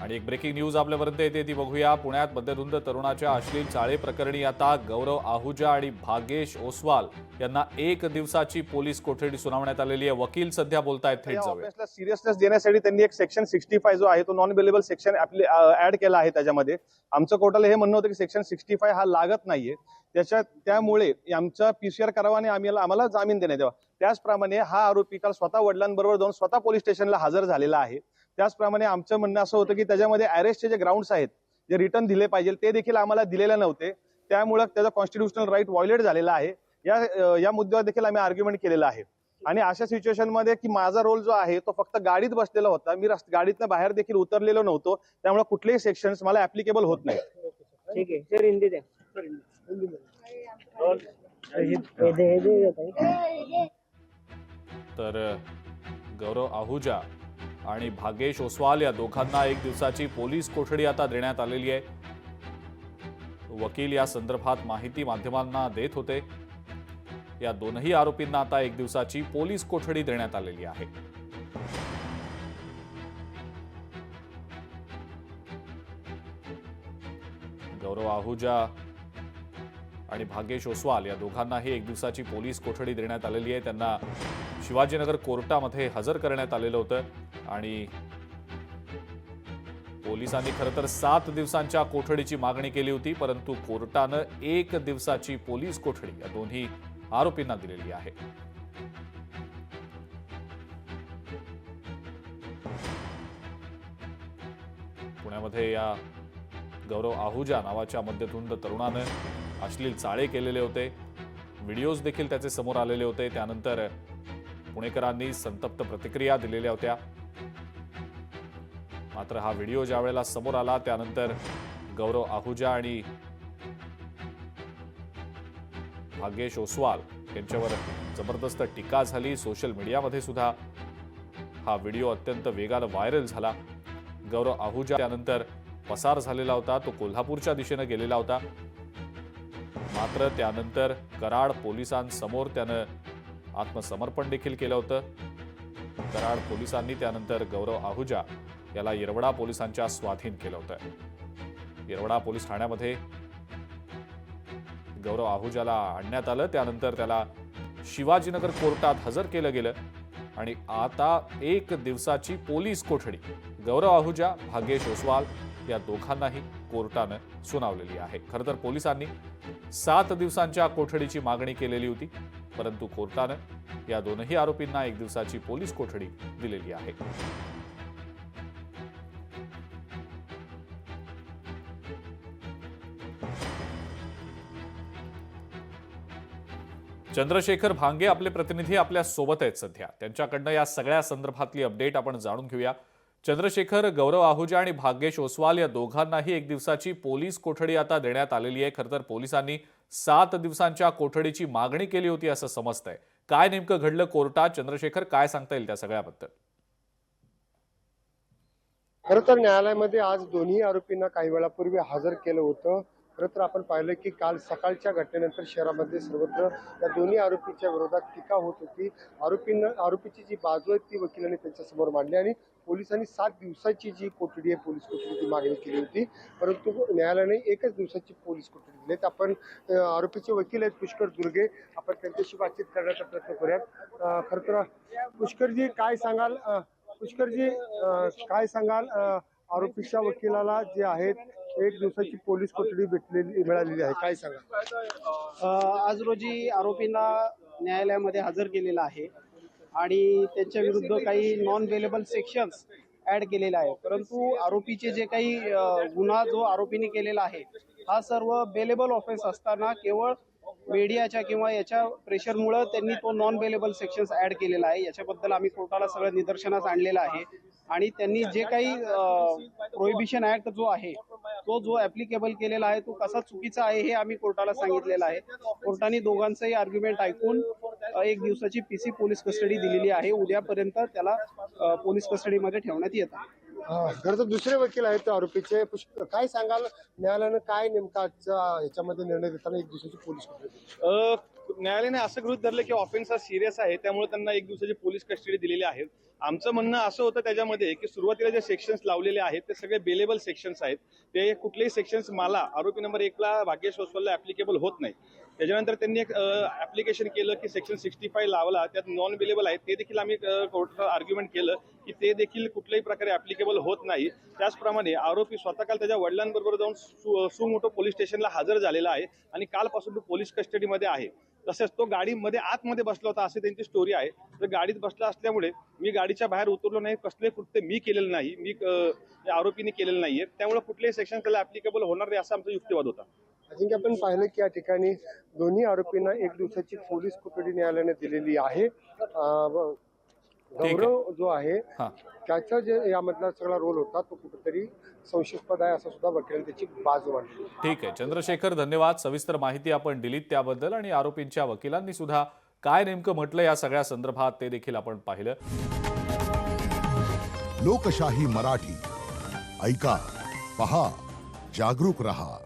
आणि एक breaking news आपल्यापर्यंत येते ती बघूया। पुण्यात मध्यधुंद तरुणाच्या अश्लील चाळे प्रकरणी आता गौरव आहुजा आणि भागेश ओसवाल यांना 1 दिवसाची पोलीस कोठडी सुनावण्यात आलेली आहे। वकील सध्या बोलतायत, थेट जाऊया। ऑफेन्सला सिरियसनेस देण्यासाठी त्यांनी एक सेक्शन 65 जो आहे तो नॉन बेलेबल सेक्शन ऍड केला आहे। त्याच्यामध्ये आमचं कोर्टाला हे म्हणणं होतं की सेक्शन 65 हा लागत नाहीये, त्यामुळे आमचा पीसीआर करावा आणि आम्हाला जामीन देण्यात यावा। त्याचप्रमाणे हा आरोपी काल स्वतः वडिलांबरोबर जाऊन स्वतः पोलीस स्टेशनला हजर झालेला आहे। त्याचप्रमाणे आमचं म्हणणं असं होतं की त्याच्यामध्ये अरेस्टचे जे ग्राउंड्स आहेत, जे रिटर्न दिले पाहिजे ते देखील आम्हाला दिलेले नव्हते, त्यामुळे त्याचा कॉन्स्टिट्यूशनल राईट व्हायोलेट झालेला आहे। या मुद्द्यावर देखील आम्ही आर्ग्युमेंट केलेला आहे। आणि अशा सिच्युएशन मध्ये की माझा रोल जो आहे तो फक्त गाडीत बसलेला होता, मी गाडीतनं बाहेर देखील उतरलेलो नव्हतो, त्यामुळे कुठलेही सेक्शन्स मला ऍप्लिकेबल होत नाही। ठीक आहे सर, हिंदी द्या। तर गौरव आहुजा आणि भागेश ओसवाल या दोघांना 1 दिवसाची पोलीस कोठडी आता देण्यात आलेली आहे। वकील या संदर्भात माहिती माध्यमांना देत होते। या दोनही आरोपींना आता 1 दिवसाची पोलीस कोठडी देण्यात आलेली आहे। गौरव आहुजा आणि भागेश ओसवाल या दोघांनाही 1 दिवसाची पोलीस कोठडी देण्यात आलेली आहे। त्यांना शिवाजीनगर कोर्टामध्ये हजर करण्यात आलेलं होतं आणि पोलिसांनी खरं तर 7 दिवसांच्या कोठडीची मागणी केली होती, परंतु कोर्टानं 1 दिवसाची पोलीस कोठडी या दोन्ही आरोपींना दिलेली आहे। पुण्यामध्ये या गौरव आहुजा नावाच्या मध्यधुंद तरुणानं अश्लील चाळे केलेले होते। व्हिडिओज देखील त्याचे समोर आलेले होते। त्यानंतर पुणेकरांनी संतप्त प्रतिक्रिया दिलेल्या होत्या। मात्र हा व्हिडिओ ज्या वेळेला समोर आला त्यानंतर गौरव आहुजा आणि भागेश ओसवाल यांच्यावर जबरदस्त टीका झाली। सोशल मीडियामध्ये सुद्धा हा व्हिडिओ अत्यंत वेगाने व्हायरल झाला। गौरव आहुजा त्यानंतर पसार झालेला होता, तो कोल्हापूरच्या दिशेने गेलेला होता। मात्र त्यानंतर कराड पोलिसांसमोर त्यानं आत्मसमर्पण देखील केलं होतं। कराड पोलिसांनी त्यानंतर गौरव आहुजा याला येरवडा पोलिसांच्या स्वाधीन केलं होतं। येरवडा पोलीस ठाण्यामध्ये गौरव आहुजाला आणण्यात आलं, त्यानंतर त्याला शिवाजीनगर कोर्टात हजर केलं गेलं आणि आता 1 दिवसाची पोलीस कोठडी गौरव आहुजा, भागेश ओसवाल या दोघांनाही कोर्टानं सुनावलेली आहे। खरं तर पोलिसांनी 7 दिवसांच्या कोठडीची मागणी केलेली होती, परंतु कोर्टानं या दोनही आरोपींना 1 दिवसाची पोलीस कोठडी दिलेली आहे। चंद्रशेखर भांगे आपले प्रतिनिधी आपल्या सोबत आहेत सध्या, त्यांच्याकडनं या सगळ्या संदर्भातली अपडेट आपण जाणून घेऊया। चंद्रशेखर, गौरव आहुजा आणि भागेश ओसवाल या दोघांनाही 1 दिवसाची पोलीस कोठडी आता देण्यात आलेली आहे। खरं तर पोलिसांनी 7 दिवसांच्या कोठडीची मागणी केली होती असं समजतंय। काय नेमकं घडलं कोर्टात? चंद्रशेखर, काय सांगता येईल त्या सगळ्याबद्दल? खरं तर न्यायालयामध्ये आज दोन्ही आरोपींना काही वेळापूर्वी हजर केलं होतं। खरं तर आपण पाहिलं की काल सकाळच्या घटनेनंतर शहरामध्ये सर्वत्र या दोन्ही आरोपींच्या विरोधात टीका होत होती। आरोपीची जी बाजू आहे ती वकिलांनी त्यांच्यासमोर मांडली आणि पोलिसांनी 7 दिवसाची जी कोठडी आहे पोलीस कोठडीची मागणी केली होती, परंतु न्यायालयाने 1च दिवसाची पोलीस कोठडी दिली। आपण आरोपीचे वकील आहेत पुष्कर दुर्गे, आपण त्यांच्याशी बातचीत करण्याचा प्रयत्न करूयात। खरं तर पुष्करजी काय सांगाल? पुष्करजी काय सांगाल? आरोपीच्या वकिलाला जे आहेत 1 दिवसाची पोलीस कोठडी मिळालेली आहे, काय सांगा? आज रोजी आरोपींना न्यायालयामध्ये हजर केलेला आहे आणि त्यांच्या विरुद्ध काही नॉन बेलेबल सेक्शन्स ऍड केलेले आहे, परंतु आरोपीचे जे काही गुन्हा जो आरोपीने केलेला आहे हा सर्व बेलेबल ऑफेन्स असताना केवळ मीडियाच्या किंवा याच्या प्रेशरमुळे त्यांनी तो नॉन बेलेबल सेक्शन्स ऍड केलेला आहे। याच्याबद्दल आम्ही कोर्टाला सगळं निदर्शनास आणलेलं आहे आणि त्यांनी जे काही प्रोहिबिशन ऍक्ट जो आहे तो जो ऍप्लिकेबल केलेला आहे तो कसा चुकीचा आहे हे आम्ही कोर्टाला सांगितलेलं आहे। कोर्टाने दोघांचंही आर्ग्युमेंट ऐकून 1 दिवसाची पीसी पोलीस कस्टडी दिलेली आहे। उद्यापर्यंत त्याला पोलीस कस्टडीमध्ये ठेवण्यात येत आहे। खरं तर दुसरे वकील आहेत आरोपीचे, काय सांगाल न्यायालयानं काय नेमका आजच्या ह्याच्यामध्ये निर्णय देताना 1 दिवसाची पोलीस कोठडी? न्यायालयाने असं गृहीत धरलं की ऑफेन्स हा सिरियस आहे, त्यामुळे त्यांना 1 दिवसाची पोलीस कस्टडी दिलेली आहे. आमचं म्हणणं असं होतं त्याच्यामध्ये की सुरुवातीला जे सेक्शन्स लावलेले आहेत ते सगळे बेलेबल सेक्शन्स आहेत. ते कुठलेही सेक्शन्स मला आरोपी नंबर 1 ला भाग्येश ओसवालला ऍप्लिकेबल होत नाही. त्याच्यानंतर त्यांनी एक ऍप्लिकेशन केलं की सेक्शन 65 लावला, त्यात नॉन बेलेबल आहे. ते देखील आम्ही कोर्टात आर्ग्युमेंट केलं की ते देखील कुठल्याही प्रकारे ऍप्लिकेबल होत नाही. त्याचप्रमाणे आरोपी स्वतः काल त्याच्या वडिलांबरोबर जाऊन सुमोटो पोलीस स्टेशनला हजर झालेला आहे आणि कालपासून तो पोलीस कस्टडीमध्ये आहे. तसेच तो गाडीमध्ये आतमध्ये बसला होता अशी त्यांची स्टोरी आहे. तर गाडीत बसला असल्यामुळे मी गाडीच्या बाहेर उतरलो नाही, कसले कृत्य मी केलेलं नाही, आरोपीने केलेलं नाहीये, त्यामुळे कुठलेही सेक्शन त्याला ऍप्लिकेबल होणार नाही असा आमचा युक्तिवाद होता. अजिंक्य, आपण पाहिलं की या ठिकाणी दोन्ही आरोपींना 1 दिवसाची पोलीस कोठडी न्यायालयाने दिलेली आहे. गौरव जो आहे हा. त्याचा जे यामधला सगळा रोल होता तो कुठेतरी संशयास्पद आहे असं सुद्धा वकिलांनी त्याची बाजू मांडली. ठीक आहे चंद्रशेखर, धन्यवाद. सविस्तर माहिती आपण दिलीत त्याबद्दल आणि आरोपींच्या वकिलांनी सुद्धा काय नेमकं म्हटलं या सगळ्या संदर्भात ते देखील आपण पाहिलं. लोकशाही मराठी ऐका, पहा, जागरूक रहा.